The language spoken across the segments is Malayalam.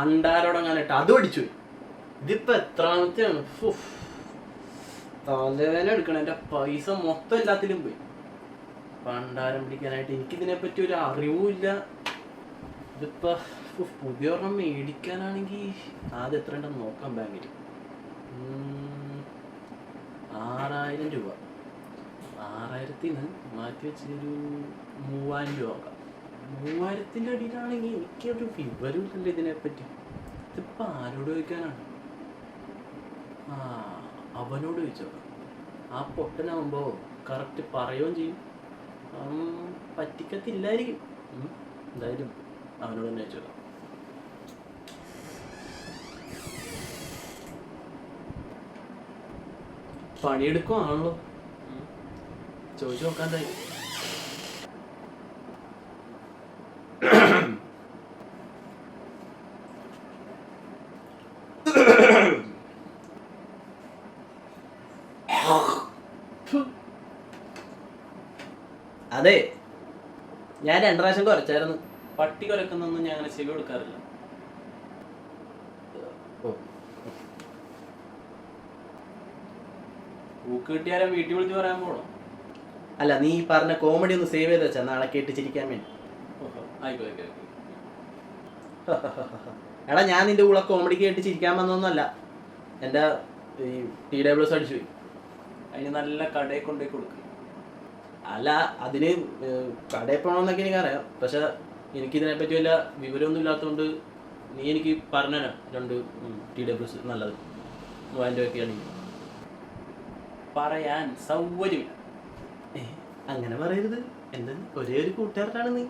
പണ്ടാരോടങ്ങാനായിട്ട് അതും അടിച്ചു. ഇതിപ്പോ എത്രാമത്തെയാണ്? തലവേന എടുക്കണം. എൻ്റെ പൈസ മൊത്തം എല്ലാത്തിലും പോയി. പണ്ടാരം പിടിക്കാനായിട്ട് എനിക്കിതിനെപ്പറ്റി ഒരു അറിവുമില്ല. ഇതിപ്പോ പുതിയ ഒരെണ്ണം മേടിക്കാനാണെങ്കിൽ ആദ്യം എത്ര ഉണ്ടെന്ന് നോക്കാം. ബാങ്കിൽ 6000 രൂപ. 6000-ന് മാറ്റി വെച്ചൊരു 3000 രൂപ നോക്കാം. 3000-ൻ്റെ അടിയിലാണെങ്കിൽ എനിക്കൊരു വിവരമില്ലല്ലോ ഇതിനെപ്പറ്റി. ഇതിപ്പോൾ ആരോട് ചോദിക്കാനാണ്? അവനോട് ചോദിച്ചോക്കാം. ആ പൊട്ടനാകുമ്പോൾ കറക്റ്റ് പറയുകയും ചെയ്യും, പറ്റിക്കത്തില്ലായിരിക്കും. എന്തായാലും അവനോട് തന്നെ ചോദിച്ചോക്കാം. പണിയെടുക്കുവാണല്ലോ, ചോദിച്ചു നോക്കാൻ എന്തായാലും. അതെ, ഞാൻ 2 പ്രാവശ്യം കുറച്ചായിരുന്നു. പട്ടി കുരക്കുന്നൊന്നും ഞാൻ അങ്ങനെ ചെവി കൊടുക്കാറില്ല. പൂക്ക് കിട്ടിയാലും വീട്ടിൽ വിളിച്ച് പറയാൻ പോകണം. അല്ല, നീ പറഞ്ഞ കോമഡി ഒന്ന് സേവ് ചെയ്ത് വെച്ചാ നാളെ കേട്ട് ചിരിക്കാൻ വേണ്ടി. ആയിക്കോട്ടെ. എടാ, ഞാൻ നിന്റെ കൂടെ കോമഡി കേട്ട് ചിരിക്കാൻ വന്നൊന്നുമല്ല. എൻ്റെ ഈ TWS അടിച്ചു പോയി. അതിന് നല്ല കടയിൽ കൊണ്ടുപോയി കൊടുക്കും. അല്ല, അതിന് കടയിൽ പോകണമെന്നൊക്കെ എനിക്കറിയാം. പക്ഷെ എനിക്കിതിനെപ്പറ്റി വല്ല വിവരമൊന്നും ഇല്ലാത്തതുകൊണ്ട് നീ എനിക്ക് പറഞ്ഞുതരാം. 2 TWS നല്ലത് 3000 രൂപയൊക്കെയാണെങ്കിൽ പറയാൻ സൗകര്യമില്ല. അങ്ങനെ പറയരുത്. എൻ്റെ ഒരേ ഒരു കൂട്ടുകാരനാണ് നീ.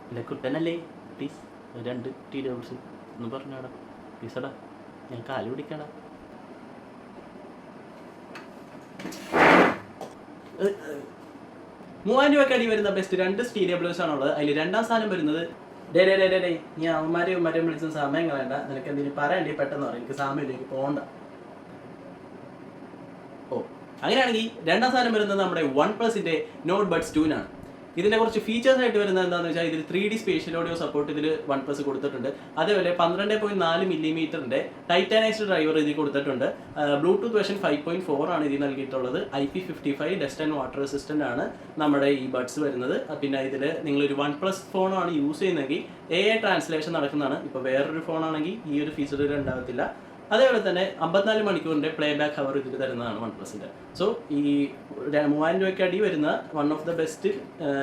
എൻ്റെ കുട്ടനല്ലേ? പ്ലീസ് 2 TWS ഒന്ന് പറഞ്ഞാടാ പ്ലീസടാ. ഞാൻ കാല് പിടിക്കടാ. 3000 രൂപയ്ക്ക് അടി വരുന്ന ബെസ്റ്റ് 2 TWS ആണുള്ളത്. അതിൽ 2ാം സ്ഥാനം വരുന്നത് ഡേ നീ അവന്മാരെയും വിളിച്ച സമയം കളയണ്ട. നിനക്ക് എന്തെങ്കിലും പറയണ്ടേ പെട്ടെന്ന് പറയും. എനിക്ക് സമയത്തേക്ക് പോകണ്ട. അങ്ങനെയാണെങ്കിൽ 2ാം സ്ഥാനം വരുന്നത് നമ്മുടെ OnePlus-ന്റെ Nord Buds 2-നാണ്. ഇതിൻ്റെ കുറച്ച് ഫീച്ചേഴ്സ് ആയിട്ട് വരുന്നത് എന്താണെന്ന് വെച്ചാൽ ഇതിൽ 3D സ്പേഷ്യൽ ഓഡിയോ സപ്പോർട്ട് ഇതിൽ OnePlus കൊടുത്തിട്ടുണ്ട്. അതേപോലെ 12.4 മില്ലിമീറ്ററിൻ്റെ ടൈറ്റാനൈസ്ഡ് ഡ്രൈവർ ഇതിൽ കൊടുത്തിട്ടുണ്ട്. ബ്ലൂടൂത്ത് വേർഷൻ 5.4 ആണ് ഇതിൽ നൽകിയിട്ടുള്ളത്. IP55 dust and water resistant ആണ് നമ്മുടെ ഈ ബഡ്സ് വരുന്നത്. പിന്നെ ഇതിൽ നിങ്ങളൊരു OnePlus ഫോണാണ് യൂസ് ചെയ്യുന്നതെങ്കിൽ AI ട്രാൻസ്ലേഷൻ നടക്കുന്നതാണ്. ഇപ്പോൾ വേറൊരു ഫോണാണെങ്കിൽ ഈ ഒരു ഫീച്ചർ ഇതിൽ ഉണ്ടാകത്തില്ല. അതേപോലെ തന്നെ 54 മണിക്കൂറിൻ്റെ പ്ലേ ബാക്ക് ഹവർ ഇതിൽ തരുന്നതാണ് OnePlus-ൻ്റെ. സോ ഈ 3000 രൂപയ്ക്ക് അടി വരുന്ന വൺ ഓഫ് ദ ബെസ്റ്റ്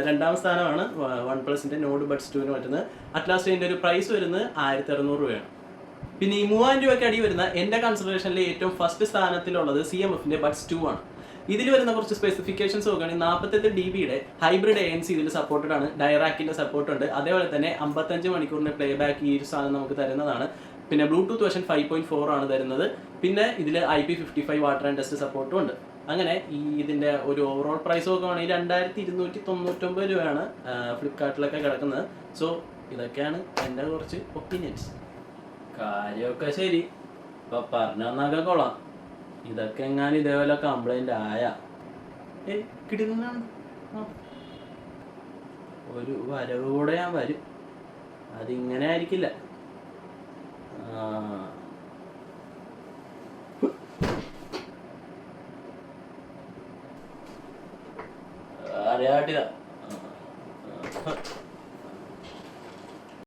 2ാം സ്ഥാനമാണ് OnePlus-ൻ്റെ Nord Buds 2-ന് പറ്റുന്നത്. അറ്റ്ലാസ്റ്റ് ഇതിൻ്റെ ഒരു പ്രൈസ് വരുന്നത് 1600 രൂപയാണ്. പിന്നെ ഈ 3000 രൂപയ്ക്ക് അടി വരുന്ന എൻ്റെ കൺസിഡറേഷനിൽ ഏറ്റവും ഫസ്റ്റ് സ്ഥാനത്തിലുള്ളത് CMF-ൻ്റെ Buds 2 ആണ്. ഇതിൽ വരുന്ന കുറച്ച് സ്പെസിഫിക്കേഷൻസ് നോക്കുകയാണെങ്കിൽ 48 DBയുടെ ഹൈബ്രിഡ് ANC ഇതിൽ സപ്പോർട്ടഡ് ആണ്. ഡയറാക്കിൻ്റെ സപ്പോർട്ട് ഉണ്ട്. അതേപോലെ തന്നെ 55 മണിക്കൂറിൻ്റെ പ്ലേ ബാക്ക് ഈ ഒരു സാധനം നമുക്ക് തരുന്നതാണ്. പിന്നെ ബ്ലൂടൂത്ത് വേർഷൻ 5.4 ആണ് തരുന്നത്. പിന്നെ ഇതിൽ IP55 വാട്ടർ ആൻഡ് ഡസ്റ്റ് സപ്പോർട്ടും ഉണ്ട്. അങ്ങനെ ഈ ഇതിൻ്റെ ഒരു ഓവറോൾ പ്രൈസ് നോക്കുകയാണെങ്കിൽ 2299 രൂപയാണ് ഫ്ലിപ്കാർട്ടിലൊക്കെ കിടക്കുന്നത്. സോ ഇതൊക്കെയാണ് എൻ്റെ കുറച്ച് ഒപ്പീനിയൻസ്. കാര്യമൊക്കെ ശരി, ഇപ്പം പറഞ്ഞു തന്നൊക്കെ കൊള്ളാം. ഇതൊക്കെ എങ്ങാനും ഇതേപോലെ കംപ്ലൈൻ്റ് കിട്ടുന്നതാണ്. ഒരു വരവ് കൂടെ ഞാൻ വരും. അതിങ്ങനെ ആയിരിക്കില്ല. അറിയാട്ടില്ല.